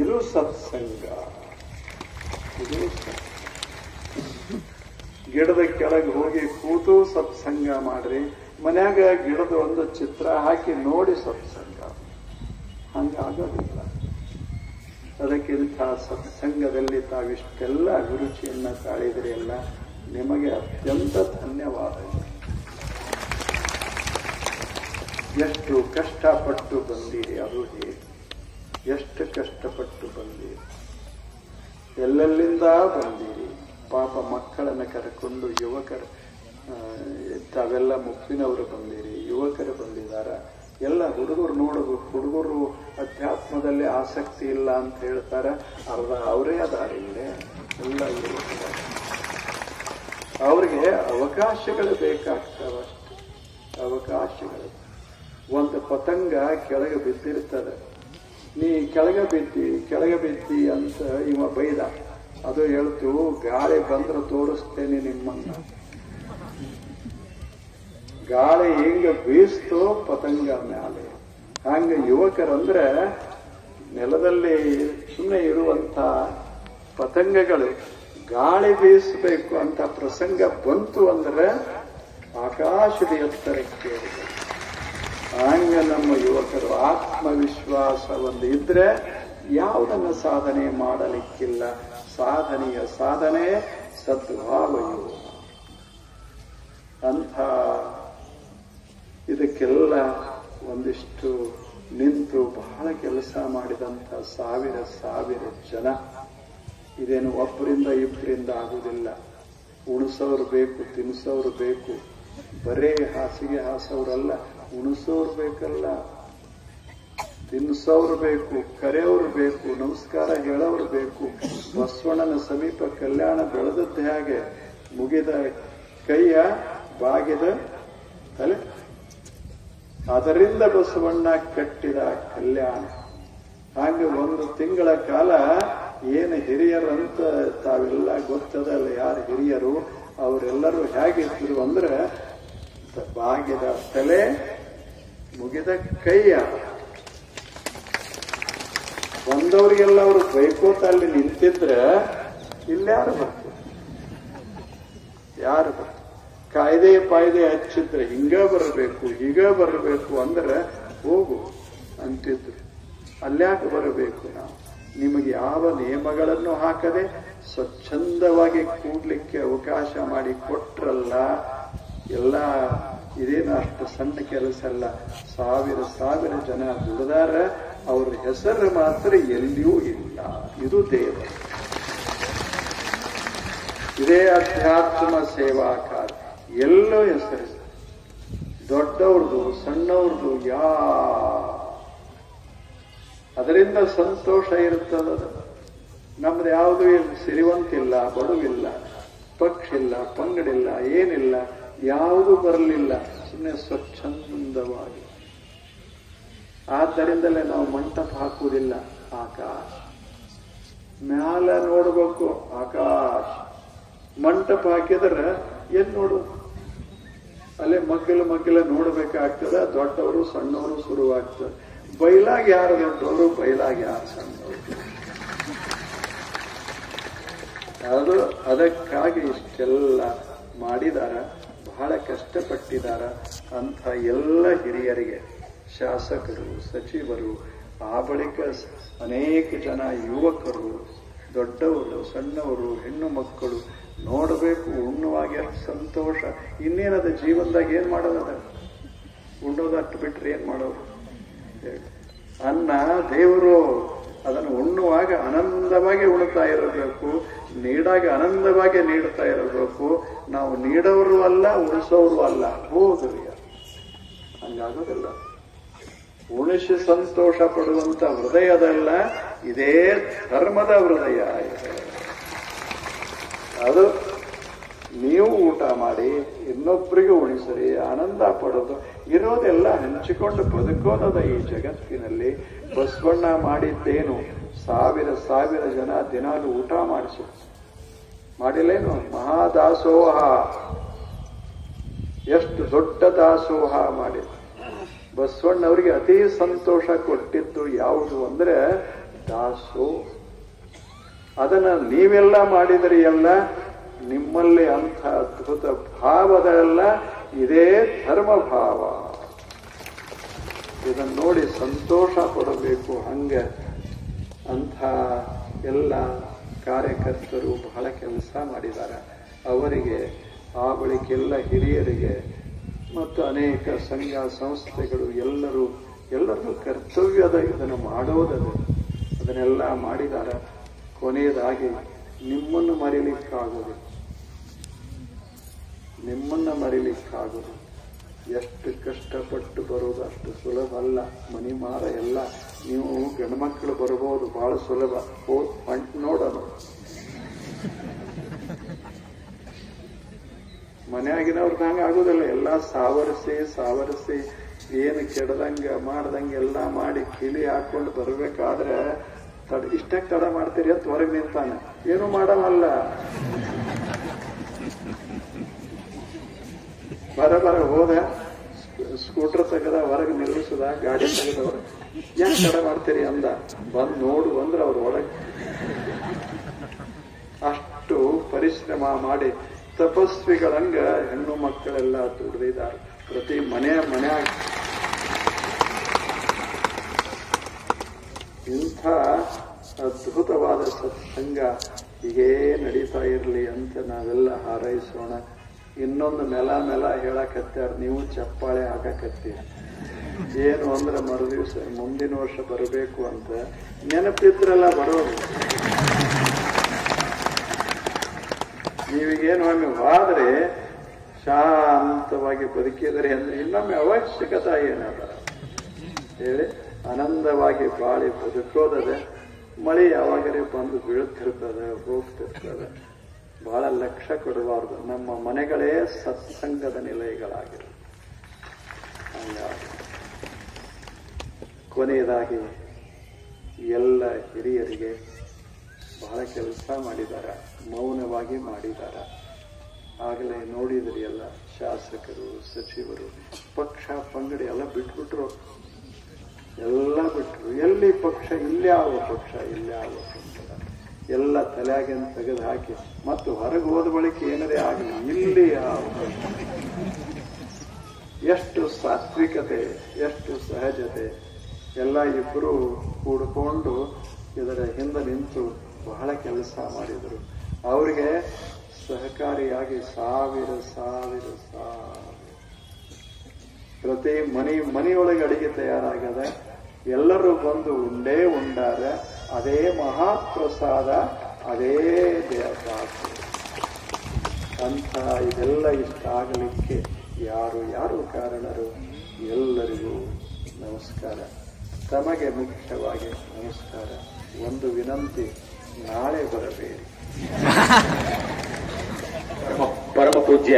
ಇದು ಸತ್ಸಂಗ. ಇದು ಗಿಡದ ಕೆಳಗೆ ಹೋಗಿ ಕೂತು ಸತ್ಸಂಗ ಮಾಡ್ರಿ. ಮನ್ಯಾಗ ಗಿಡದ ಒಂದು ಚಿತ್ರ ಹಾಕಿ ನೋಡಿ ಸತ್ಸಂಗ. ಹಂಗಾಗೋದಿಲ್ಲ. ಅದಕ್ಕಿಂತ ಸತ್ಸಂಗದಲ್ಲಿ ತಾವಿಷ್ಟೆಲ್ಲ ಅಭಿರುಚಿಯನ್ನ ತಾಳಿದ್ರಿ ಎಲ್ಲ ನಿಮಗೆ ಅತ್ಯಂತ ಧನ್ಯವಾದ. ಎಷ್ಟು ಕಷ್ಟಪಟ್ಟು ಬಂದಿರಿ, ಅದು ಹೇಗೆ, ಎಷ್ಟು ಕಷ್ಟಪಟ್ಟು ಬಂದಿರಿ, ಎಲ್ಲೆಲ್ಲಿಂದ ಬಂದಿರಿ. ಪಾಪ ಮಕ್ಕಳನ್ನು ಕರೆಕೊಂಡು ಯುವಕರು, ತಾವೆಲ್ಲ ಮುಪ್ಪಿನವರು ಬಂದಿರಿ, ಯುವಕರು ಬಂದಿದ್ದಾರ. ಎಲ್ಲ ಹುಡುಗರು ನೋಡುದು, ಹುಡುಗರು ಅಧ್ಯಾತ್ಮದಲ್ಲಿ ಆಸಕ್ತಿ ಇಲ್ಲ ಅಂತ ಹೇಳ್ತಾರೆ, ಅರ್ಧ ಅವರೇ ಅದಾರಿಲ್ಲೇ ಎಲ್ಲ ಯುವಕರು. ಅವ್ರಿಗೆ ಅವಕಾಶಗಳು ಬೇಕಾಗ್ತವಷ್ಟೆ, ಅವಕಾಶಗಳು. ಒಂದು ಪತಂಗ ಕೆಳಗೆ ಬಿದ್ದಿರ್ತದೆ, ನೀ ಕೆಳಗೆ ಬಿದ್ದಿ ಅಂತ ಇವ ಬೈದ. ಅದು ಹೇಳ್ತು, ಗಾಳಿ ಬಂದ್ರೆ ತೋರಿಸ್ತೇನೆ ನಿಮ್ಮನ್ನ. ಗಾಳಿ ಹೆಂಗ ಬೀಸ್ತೋ ಪತಂಗ ಮ್ಯಾಲೆ, ಹಂಗ ಯುವಕರಂದ್ರೆ ನೆಲದಲ್ಲಿ ಸುಮ್ಮನೆ ಇರುವಂತ ಪತಂಗಗಳು ಗಾಳಿ ಬೀಸಬೇಕು ಅಂತ ಪ್ರಸಂಗ ಬಂತು ಅಂದ್ರೆ ಆಕಾಶದ ಎತ್ತರಕ್ಕೆ. ಹಂಗ ನಮ್ಮ ಯುವಕರು ಆತ್ಮವಿಶ್ವಾಸ ಒಂದು ಇದ್ರೆ ಯಾವುದನ್ನು ಸಾಧನೆ ಮಾಡಲಿಕ್ಕಿಲ್ಲ. ಸಾಧನೆಯ ಸಾಧನೆ ಸದ್ಭಾವಯು. ಅಂಥ ಇದಕ್ಕೆಲ್ಲ ಒಂದಿಷ್ಟು ನಿಂತು ಬಹಳ ಕೆಲಸ ಮಾಡಿದಂಥ ಸಾವಿರ ಜನ. ಇದೇನು ಒಬ್ಬರಿಂದ ಇಬ್ಬರಿಂದ ಆಗುವುದಿಲ್ಲ. ಉಣಿಸೋರು ಬೇಕು, ತಿನ್ನಿಸೋರು ಬೇಕು. ಬರೇ ಹಾಸಿಗೆ ಹಾಸೋರಲ್ಲ, ಉಣಿಸೋರು ಬೇಕಲ್ಲ, ತಿನ್ನಿಸೋರು ಬೇಕು, ಕರೆಯೋರು ಬೇಕು, ನಮಸ್ಕಾರ ಹೇಳೋರು ಬೇಕು. ಬಸವಣ್ಣನ ಸಮೀಪ ಕಲ್ಯಾಣ ಬೆಳೆದದ್ದೇ ಹಾಗೆ, ಮುಗಿದ ಕೈಯ ಬಾಗಿದ ತಲೆ, ಅದರಿಂದ ಬಸವಣ್ಣ ಕಟ್ಟಿದ ಕಲ್ಯಾಣ. ಹಾಗೆ ಒಂದು ತಿಂಗಳ ಕಾಲ ಏನು ಹಿರಿಯರಂತ ತಾವೆಲ್ಲ ಗೊತ್ತದಲ್ಲ, ಯಾರು ಹಿರಿಯರು ಅವರೆಲ್ಲರೂ ಹೇಗಿದ್ರು ಅಂದ್ರೆ ಬಾಗಿದ ತಲೆ, ಮುಗಿದ ಕೈಯ. ಬಂದವರಿಗೆಲ್ಲ ಅವರು ಬೈಕೋತ ಅಲ್ಲಿ ನಿಂತಿದ್ರೆ ಇಲ್ಯಾರು ಬರ್ತಾರೆ? ಯಾರು ಬರ್ತಾರೆ? ಕಾಯ್ದೆ ಪಾಯ್ದೆ ಹಚ್ಚಿದ್ರೆ ಹಿಂಗ ಬರಬೇಕು, ಹೀಗ ಬರಬೇಕು ಅಂದ್ರೆ ಹೋಗು ಅಂತಿದ್ರು. ಅಲ್ಯಾಕೆ ಬರಬೇಕು ನಾವು? ನಿಮಗೆ ಯಾವ ನಿಯಮಗಳನ್ನು ಹಾಕದೆ ಸ್ವಚ್ಛಂದವಾಗಿ ಕೂಡ್ಲಿಕ್ಕೆ ಅವಕಾಶ ಮಾಡಿ ಕೊಟ್ರಲ್ಲ. ಎಲ್ಲ ಇದೇನು ಅಷ್ಟು ಸಣ್ಣ ಕೆಲಸ ಅಲ್ಲ. ಸಾವಿರ ಜನ ದುಡಿದಾರ, ಅವ್ರ ಹೆಸರು ಮಾತ್ರ ಎಲ್ಲಿಯೂ ಇಲ್ಲ. ಇದು ದೇವ, ಇದೇ ಅಧ್ಯಾತ್ಮ ಸೇವಾ ಕಾರ್ಯ. ಎಲ್ಲೋ ಹೆಸರು, ದೊಡ್ಡವ್ರದು ಸಣ್ಣವ್ರದು ಅದರಿಂದ ಸಂತೋಷ ಇರುತ್ತದ. ನಮ್ದು ಯಾವುದು ಸಿರಿವಂತಿಲ್ಲ, ಬಡವಿಲ್ಲ, ಪಕ್ಷಿಲ್ಲ, ಪಂಗಡಿಲ್ಲ, ಏನಿಲ್ಲ, ಯಾವುದು ಬರಲಿಲ್ಲ. ಸುಮ್ಮನೆ ಸ್ವಚ್ಛಂದವಾಗಿ. ಆದ್ದರಿಂದಲೇ ನಾವು ಮಂಟಪ ಹಾಕುವುದಿಲ್ಲ. ಆಕಾಶ ಮ್ಯಾಲ ನೋಡ್ಬೇಕು, ಆಕಾಶ. ಮಂಟಪ ಹಾಕಿದ್ರೆ ಏನ್ ನೋಡು, ಅಲ್ಲೇ ಮಗ್ಗಲ ನೋಡ್ಬೇಕಾಗ್ತದ. ದೊಡ್ಡವರು ಸಣ್ಣವರು ಶುರುವಾಗ್ತದೆ. ಬೈಲಾಗ ಯಾರು ದೊಡ್ಡವರು, ಬೈಲಾಗ ಯಾರು ಸಣ್ಣವರು. ಅದಕ್ಕಾಗಿ ಇಷ್ಟೆಲ್ಲ ಮಾಡಿದಾರ, ಬಹಳ ಕಷ್ಟಪಟ್ಟಿದಾರ. ಅಂಥ ಎಲ್ಲ ಹಿರಿಯರಿಗೆ, ಶಾಸಕರು, ಸಚಿವರು, ಆ ಬಳಿಕ ಅನೇಕ ಜನ ಯುವಕರು, ದೊಡ್ಡವರು, ಸಣ್ಣವರು, ಹೆಣ್ಣು ಮಕ್ಕಳು ನೋಡಬೇಕು. ಉಣ್ಣುವಾಗ ಎಷ್ಟು ಸಂತೋಷ. ಇನ್ನೇನದ ಜೀವನದಾಗ ಏನ್ ಮಾಡೋದದ? ಉಣ್ಣೋದಟ್ಟು ಬಿಟ್ರೆ ಏನ್ ಮಾಡೋದು? ಅನ್ನ ದೇವರು ಅದನ್ನು ಉಣ್ಣುವಾಗ ಆನಂದವಾಗಿ ಉಣ್ತಾ ಇರಬೇಕು, ನೀಡಾಗ ಆನಂದವಾಗಿ ನೀಡ್ತಾ ಇರಬೇಕು. ನಾವು ನೀಡೋರು ಅಲ್ಲ, ಉಣಿಸೋರು ಅಲ್ಲ. ಹೋದ್ರಿ ಹಂಗಾಗೋದಿಲ್ಲ. ಉಣಿಸಿ ಸಂತೋಷ ಪಡುವಂತ ಹೃದಯದಲ್ಲ, ಇದೇ ಧರ್ಮದ ಹೃದಯ. ಅದು ನೀವು ಊಟ ಮಾಡಿ ಇನ್ನೊಬ್ಬರಿಗೆ ಉಣಿಸ್ರಿ, ಆನಂದ ಪಡೋದು. ಇರೋದೆಲ್ಲ ಹಂಚಿಕೊಂಡು ಬದುಕೋದದ ಈ ಜಗತ್ತಿನಲ್ಲಿ. ಬಸವಣ್ಣ ಮಾಡಿದ್ದೇನು? ಸಾವಿರ ಜನ ದಿನಾಲು ಊಟ ಮಾಡಿಸು ಮಾಡಿಲ್ಲೇನು? ಮಹಾದಾಸೋಹ, ಎಷ್ಟು ದೊಡ್ಡ ದಾಸೋಹ ಮಾಡಿದ. ಬಸವಣ್ಣವರಿಗೆ ಅತಿ ಸಂತೋಷ ಕೊಟ್ಟಿದ್ದು ಯಾವುದು ಅಂದ್ರೆ ದಾಸೋ. ಅದನ್ನ ನೀವೆಲ್ಲ ಮಾಡಿದರೆ ಎಲ್ಲ ನಿಮ್ಮಲ್ಲಿ ಅಂಥ ಅದ್ಭುತ ಭಾವದಲ್ಲ, ಇದೇ ಧರ್ಮಭಾವ. ಇದನ್ನು ನೋಡಿ ಸಂತೋಷ ಪಡಬೇಕು. ಹಂಗೆ ಅಂಥ ಎಲ್ಲ ಕಾರ್ಯಕರ್ತರು ಬಹಳ ಕೆಲಸ ಮಾಡಿದ್ದಾರೆ. ಅವರಿಗೆ ಆ ಬಳಿಕೆಲ್ಲ ಹಿರಿಯರಿಗೆ ಮತ್ತು ಅನೇಕ ಸಂಘ ಸಂಸ್ಥೆಗಳು ಎಲ್ಲರೂ ಕರ್ತವ್ಯದ ಇದನ್ನು ಮಾಡೋದದು, ಅದನ್ನೆಲ್ಲ ಮಾಡಿದ್ದಾರೆ. ಕೊನೆಯದಾಗಿ ನಿಮ್ಮನ್ನು ಮರಿಲಿಕ್ಕಾಗೋದು. ಎಷ್ಟು ಕಷ್ಟಪಟ್ಟು ಬರೋದು ಅಷ್ಟು ಸುಲಭ ಅಲ್ಲ. ಮನಿಮಾರ ಎಲ್ಲ ನೀವು ಗಂಡು ಮಕ್ಕಳು ಬರಬಹುದು, ಬಹಳ ಸುಲಭ. ನೋಡೋಣ, ಮನೆಯಾಗಿನವ್ರದ್ದು ಹಂಗ ಆಗುದಿಲ್ಲ. ಎಲ್ಲ ಸಾವರಿಸಿ ಏನು ಕೆಡದಂಗ ಮಾಡ್ದಂಗೆ ಎಲ್ಲ ಮಾಡಿ ಕಿಲಿ ಹಾಕೊಂಡು ಬರ್ಬೇಕಾದ್ರೆ ಇಷ್ಟಕ್ಕೆ ತಡ ಮಾಡ್ತೀರಿ ಅಂತ ಹೊರಗೆ ನಿಂತಾನೆ. ಏನು ಮಾಡಲ್ಲ, ಬರ ಹೋದ ಸ್ಕೂಟರ್ ತೆಗೆದ ಹೊರಗೆ ನಿಲ್ಲಿಸದ, ಗಾಡಿ ತೆಗೆದವ್ರ ಯಾಕೆ ತಡ ಮಾಡ್ತೀರಿ ಅಂದ. ಬಂದ್ ನೋಡು ಅಂದ್ರೆ ಅವ್ರ ಒಳಗೆ ಅಷ್ಟು ಪರಿಶ್ರಮ ಮಾಡಿ ತಪಸ್ವಿಗಳಂಗ ಹೆಣ್ಣು ಮಕ್ಕಳೆಲ್ಲ ದುಡಿದಿದ್ದಾರೆ. ಪ್ರತಿ ಮನೆಯಾಗ ಇಂಥ ಅದ್ಭುತವಾದ ಸತ್ಸಂಗ ಹೀಗೇ ನಡೀತಾ ಇರಲಿ ಅಂತ ನಾವೆಲ್ಲ ಹಾರೈಸೋಣ. ಇನ್ನೊಂದು ನೆಲ ಹೇಳಕತ್ಯಾರ, ನೀವು ಚಪ್ಪಾಳೆ ಹಾಕಕತ್ತೀರಿ. ಏನು ಅಂದ್ರೆ ಮರುದಿವ್ಸ ಮುಂದಿನ ವರ್ಷ ಬರಬೇಕು ಅಂತ ನೆನಪಿದ್ರೆಲ್ಲ ಬರೋದು. ನೀವೀಗೇನು ಒಮ್ಮೆ ಹೋದ್ರೆ ಶಾಂತವಾಗಿ ಬದುಕಿದರೆ ಅಂದ್ರೆ ಇನ್ನೊಮ್ಮೆ ಅವಶ್ಯಕತೆ ಏನದ ಹೇಳಿ ಆನಂದವಾಗಿ ಬಾಳಿ ಬದುಕೋದದೆ. ಮಳೆ ಯಾವಾಗಲೇ ಬಂದು ಬೀಳ್ತಿರ್ತದೆ, ಹೋಗ್ತಿರ್ತದೆ. ಬಹಳ ಲಕ್ಷ್ಯ ಕೊಡಬಾರ್ದು. ನಮ್ಮ ಮನೆಗಳೇ ಸತ್ಸಂಗದ ನಿಲಯಗಳಾಗಿರು. ಕೊನೆಯದಾಗಿ ಎಲ್ಲ ಹಿರಿಯರಿಗೆ ಬಹಳ ಕೆಲಸ ಮಾಡಿದಾರ, ಮೌನವಾಗಿ ಮಾಡಿದಾರ. ಆಗಲೇ ನೋಡಿದ್ರಿ ಎಲ್ಲ ಶಾಸಕರು, ಸಚಿವರು, ಪಕ್ಷ ಪಂಗಡಿ ಎಲ್ಲ ಬಿಟ್ಬಿಟ್ರು. ಎಲ್ಲಿ ಪಕ್ಷ, ಇಲ್ಯಾವ ಪಕ್ಷ ಎಲ್ಲ ತಲೆಯಾಗಿನ ತೆಗೆದು ಹಾಕಿ ಮತ್ತು ಹೊರಗೆ ಹೋದ ಬಳಿಕ ಏನದೇ ಆಗಲಿ, ಇಲ್ಲಿ ಯಾವ ಎಷ್ಟು ಸಾತ್ವಿಕತೆ, ಎಷ್ಟು ಸಹಜತೆ. ಎಲ್ಲ ಇಬ್ಬರು ಕೂಡಿಕೊಂಡು ಇದರ ಹಿಂದೆ ನಿಂತು ಬಹಳ ಕೆಲಸ ಮಾಡಿದರು. ಅವರಿಗೆ ಸಹಕಾರಿಯಾಗಿ ಸಾವಿರ ಪ್ರತಿ ಮನೆಯೊಳಗೆ ಅಡಿಗೆ ತಯಾರಾಗದ, ಎಲ್ಲರೂ ಬಂದು ಉಂಡಾರ. ಅದೇ ಮಹಾಪ್ರಸಾದ, ಅದೇ ದೇವದಾಸ ಅಂತ. ಇದೆಲ್ಲ ಇಷ್ಟ ಆಗಲಿಕ್ಕೆ ಯಾರು ಕಾರಣರು? ಎಲ್ಲರಿಗೂ ನಮಸ್ಕಾರ. ತಮಗೆ ಮುಖ್ಯವಾಗಿ ನಮಸ್ಕಾರ. ಒಂದು ವಿನಂತಿ, ನಾಳೆ ಬರಬೇಡಿ. ಪರಮ ಪೂಜ್ಯ